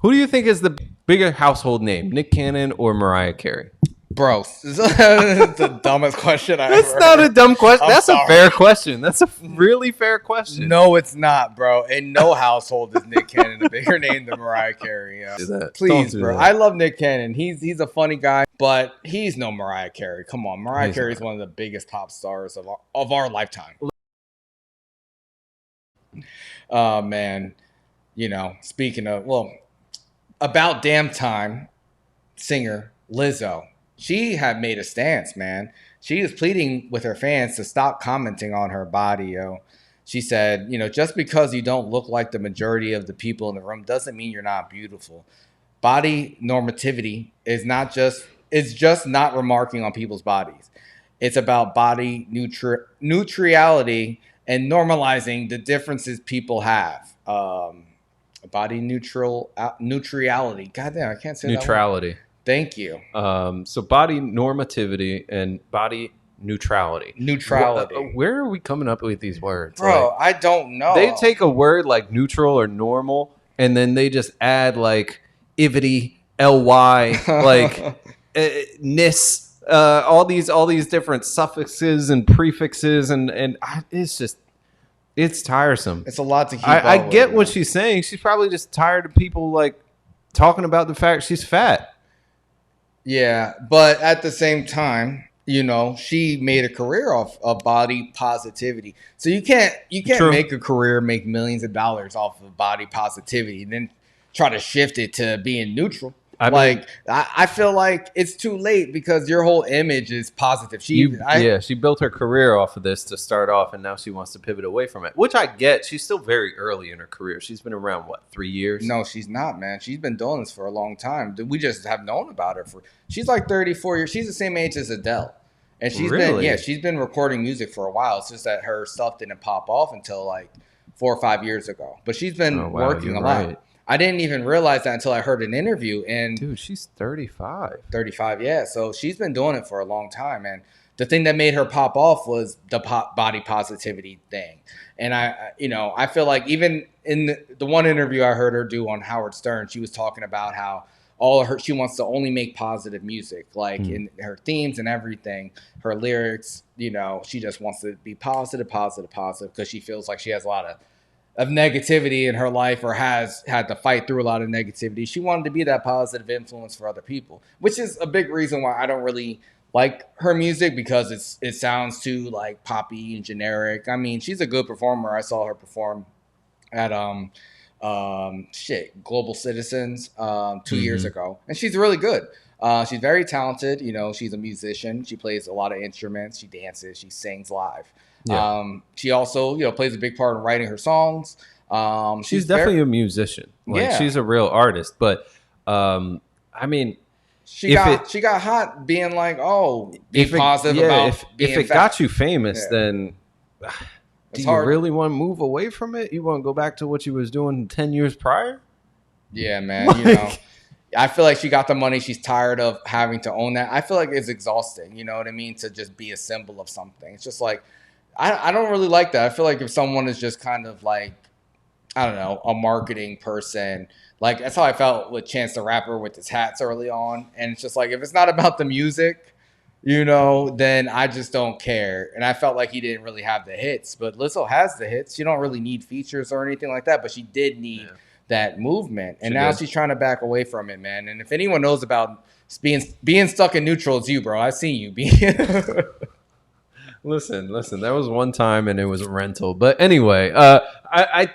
Who do you think is the bigger household name, Nick Cannon or Mariah Carey? Bro, it's the dumbest question I That's ever not heard. a dumb question. I'm That's sorry. a fair question. That's a really fair question. No, it's not, bro. In no household is Nick Cannon a bigger name than Mariah Carey. Do that. Please, Don't do bro. that. I love Nick Cannon. He's a funny guy, but he's no Mariah Carey. Come on, Mariah Carey is one of the biggest pop stars of our lifetime. Man, speaking of, about damn time, singer Lizzo. She had made a stance, man. She was pleading with her fans to stop commenting on her body, yo. She said, just because you don't look like the majority of the people in the room doesn't mean you're not beautiful. Body normativity is just not remarking on people's bodies. It's about body neutrality and normalizing the differences people have. Body neutrality. God damn, I can't say neutrality. That word. Thank you. So body normativity and body neutrality. Where are we coming up with these words? Bro, I don't know. They take a word like neutral or normal, and then they just add like ivity, ly, like nis, all these different suffixes and prefixes, and it's tiresome. It's a lot to keep. I get what she's saying. She's probably just tired of people like talking about the fact she's fat. Yeah, but at the same time, she made a career off of body positivity. So you can't True. make a career, make millions of dollars off of body positivity, and then try to shift it to being neutral. I feel like it's too late because your whole image is positive. She built her career off of this to start off, and now she wants to pivot away from it, which I get. She's still very early in her career. She's been around, 3 years? No, she's not, man. She's been doing this for a long time. We just have known about her she's like 34 years. She's the same age as Adele. And she's been recording music for a while. It's just that her stuff didn't pop off until like 4 or 5 years ago. But she's been working a lot. Right. I didn't even realize that until I heard an interview. And dude, she's 35. 35, yeah. So she's been doing it for a long time. And the thing that made her pop off was the body positivity thing. And I feel like even in the one interview I heard her do on Howard Stern, she was talking about how she wants to only make positive music, like in her themes and everything, her lyrics, she just wants to be positive, because she feels like she has a lot of negativity in her life, or has had to fight through a lot of negativity. She wanted to be that positive influence for other people, which is a big reason why I don't really like her music, because it sounds too like poppy and generic. I mean, she's a good performer. I saw her perform at Global Citizens 2 years ago, and she's really good. She's very talented. She's a musician. She plays a lot of instruments. She dances. She sings live. Yeah. She also, plays a big part in writing her songs. She's definitely a musician. She's a real artist. But I mean, she got hot being like, be positive about being if it fat. got you famous, then do you really want to move away from it? You want to go back to what you was doing 10 years prior? Yeah, man. I feel like she got the money. She's tired of having to own that. I feel like it's exhausting. You know what I mean? To just be a symbol of something. It's just like, I don't really like that. I feel like if someone is just kind of like, I don't know, a marketing person, like that's how I felt with Chance the Rapper with his hats early on. And it's just like, if it's not about the music, then I just don't care. And I felt like he didn't really have the hits, but Lizzo has the hits. She don't really need features or anything like that, but she did need that movement. And now she's trying to back away from it, man. And if anyone knows about being stuck in neutral, it's you, bro. I seen you being. Listen, that was one time and it was a rental. But anyway, I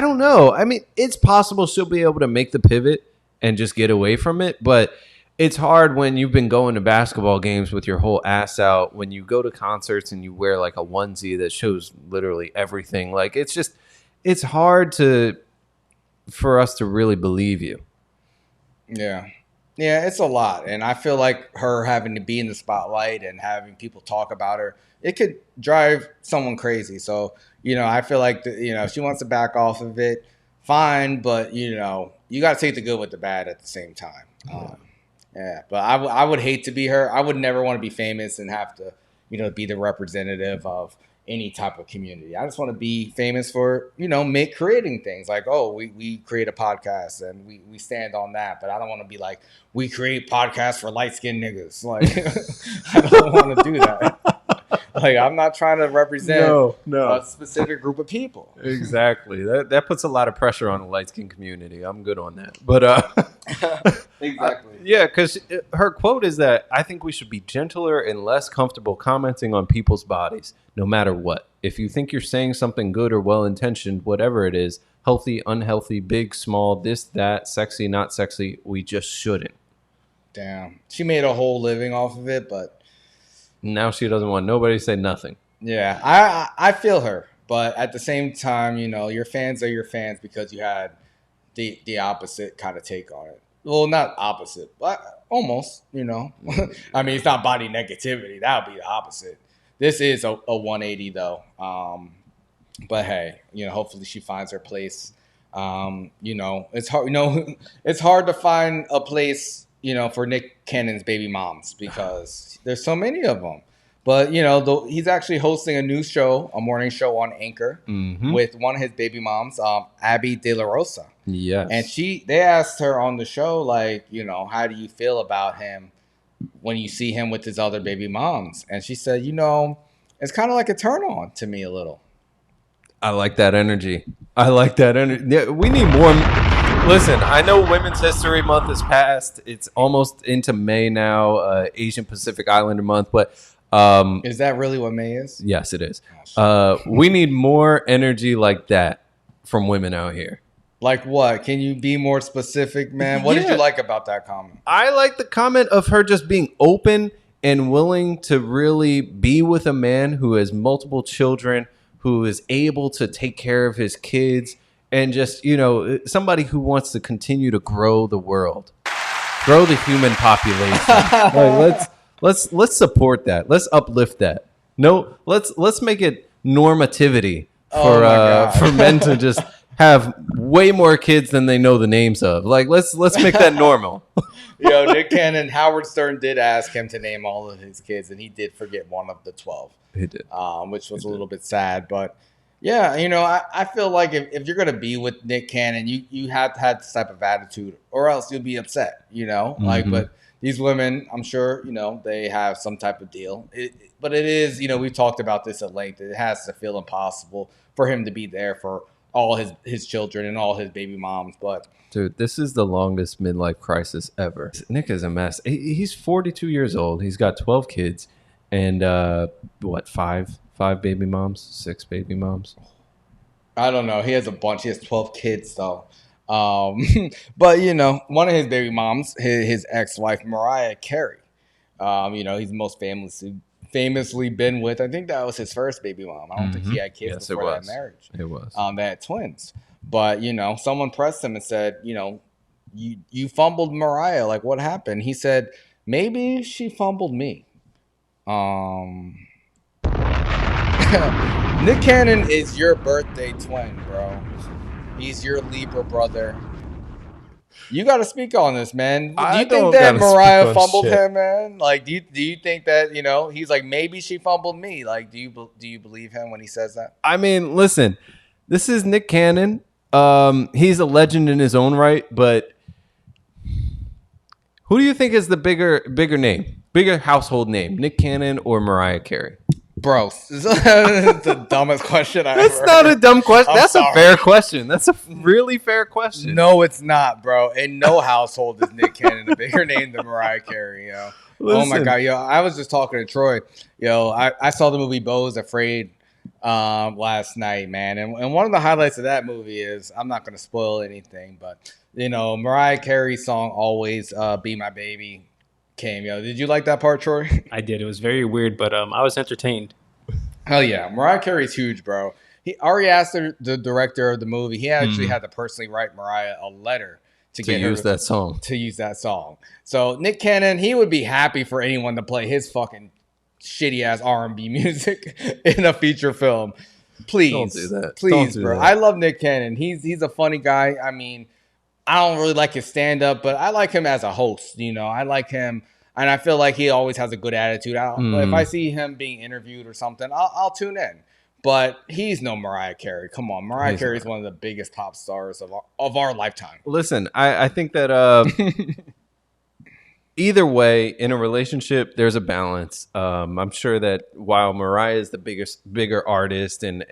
don't know. I mean, it's possible she'll be able to make the pivot and just get away from it, but it's hard when you've been going to basketball games with your whole ass out, when you go to concerts and you wear like a onesie that shows literally everything. Like it's hard for us to really believe you. Yeah. Yeah, it's a lot. And I feel like her having to be in the spotlight and having people talk about her, it could drive someone crazy. So, I feel like, if she wants to back off of it, fine. But, you got to take the good with the bad at the same time. Yeah, but I would hate to be her. I would never want to be famous and have to, be the representative of any type of community. I just want to be famous for, creating things like, oh, we create a podcast and we stand on that. But I don't want to be like, we create podcasts for light-skinned niggas. Like, I don't want to do that. Like, I'm not trying to represent a specific group of people. Exactly. That puts a lot of pressure on the light skin community. I'm good on that. But Exactly. yeah, because her quote is that I think we should be gentler and less comfortable commenting on people's bodies, no matter what. If you think you're saying something good or well-intentioned, whatever it is, healthy, unhealthy, big, small, this, that, sexy, not sexy, we just shouldn't. Damn. She made a whole living off of it, but now she doesn't want nobody to say nothing. yeah, I feel her, but at the same time, your fans are your fans because you had the opposite kind of take on it. Well, not opposite, but almost. I mean, it's not body negativity. That would be the opposite. This is a 180 though. But hey, hopefully she finds her place. It's hard. It's hard to find a place, for Nick Cannon's baby moms because there's so many of them. But he's actually hosting a new show, a morning show on Anchor with one of his baby moms, Abby De La Rosa. Yes. And they asked her on the show, like, how do you feel about him when you see him with his other baby moms? And she said, it's kind of like a turn on to me a little. I like that energy. Yeah, we need more. Listen, I know Women's History Month is past. It's almost into May now, Asian Pacific Islander Month. But is that really what May is? Yes, it is. We need more energy like that from women out here. Like what? Can you be more specific, man? What did you like about that comment? I like the comment of her just being open and willing to really be with a man who has multiple children, who is able to take care of his kids, and just, somebody who wants to continue to grow the world, grow the human population. Like, let's support that. Let's uplift that. No, let's make it normativity for men to just have way more kids than they know the names of. Like, let's make that normal. Yo, Nick Cannon, Howard Stern did ask him to name all of his kids, and he did forget one of the 12. He did. Which was a little bit sad. But, yeah, I feel like if you're going to be with Nick Cannon, you have to have this type of attitude, or else you'll be upset, Like, but these women, I'm sure, they have some type of deal. But it is, we've talked about this at length. It has to feel impossible for him to be there for all his children and all his baby moms. But dude, this is the longest midlife crisis ever. Nick is a mess. He's 42 years old. He's got 12 kids and five baby moms, 6 baby moms. I don't know. He has a bunch. He has 12 kids though. But one of his baby moms, his ex-wife Mariah Carey. He's most famously been with. I think that was his first baby mom. I don't think he had kids before that marriage. It was. They had twins. But, someone pressed him and said, you fumbled Mariah. Like, what happened? He said, maybe she fumbled me. Nick Cannon is your birthday twin, bro. He's your Libra brother. You got to speak on this, man. Do you think that Mariah fumbled him, man? Like, do you think that he's like, maybe she fumbled me? Like, do you believe him when he says that? I mean, listen, this is Nick Cannon. He's a legend in his own right, but who do you think is the bigger name, bigger household name, Nick Cannon or Mariah Carey? Bro, it's the dumbest question I ever heard. That's not a dumb question. That's a fair question. That's a really fair question. No, it's not, bro. In no household is Nick Cannon a bigger name than Mariah Carey, yo. Listen. Oh my God, yo. I was just talking to Troy. Yo, I saw the movie Beau is Afraid last night, man. And one of the highlights of that movie is, I'm not going to spoil anything, but, Mariah Carey's song, Always Be My Baby, came. Yo, did you like that part, Troy? I did. It was very weird, but I was entertained. Hell yeah. Mariah Carey's huge, bro. He already asked the director of the movie. He actually had to personally write Mariah a letter to get her use that song. To use that song. So Nick Cannon, he would be happy for anyone to play his fucking shitty ass R&B music in a feature film. Please. Don't do that. Please, bro. That. I love Nick Cannon. He's a funny guy. I mean, I don't really like his stand-up, but I like him as a host. I like him, and I feel like he always has a good attitude. If I see him being interviewed or something, I'll tune in. But he's no Mariah Carey. Come on, Mariah He's Carey is not. one of the biggest pop stars of our lifetime. Listen, I think that either way, in a relationship, there's a balance. I'm sure that while Mariah is the bigger artist, and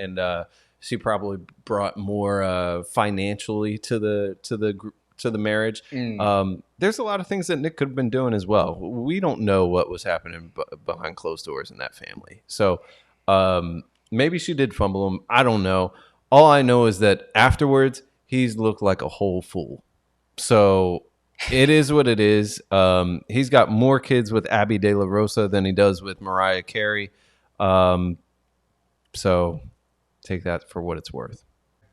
she probably brought more financially to the marriage. There's a lot of things that Nick could have been doing as well. We don't know what was happening behind closed doors in that family. So maybe she did fumble him. I don't know. All I know is that afterwards, he's looked like a whole fool. So it is what it is. He's got more kids with Abby De La Rosa than he does with Mariah Carey. So take that for what it's worth.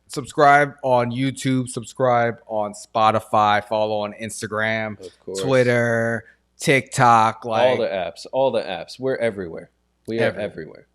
Subscribe on YouTube, subscribe on Spotify, follow on Instagram, Of course. Twitter, TikTok, All the apps. We're everywhere. We are everywhere.